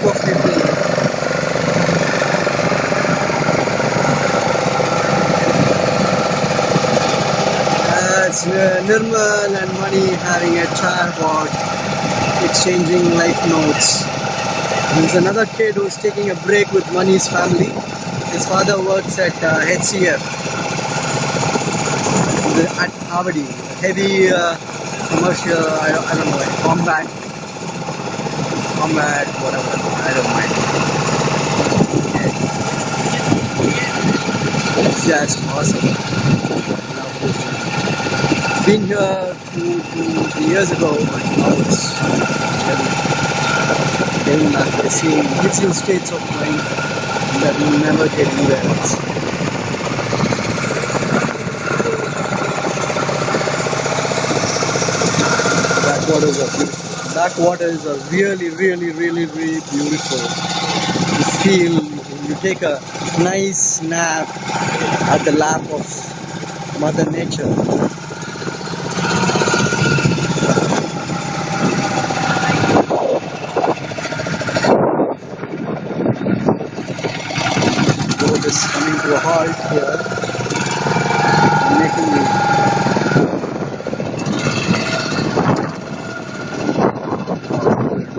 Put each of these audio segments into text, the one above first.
group of people. It's Nirmal and Mani having a chat about exchanging life notes. There's another kid who's taking a break with Mani's family. His father works at HCF at Avadi, heavy commercial, I don't know, combat, whatever, I don't mind. It's just awesome. Love this. Been here two years ago, but now it's getting back to the same little states of mind that will never get anywhere else. Backwaters are really beautiful. You take a nice nap at the lap of Mother Nature. The boat is coming to a halt here, making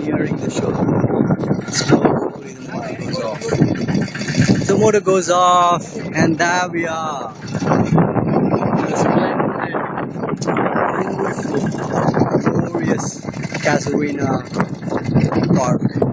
nearing the shore. Slowly the motor goes off. The motor goes off, and there we are. The splendid, beautiful, glorious Casuarina Park.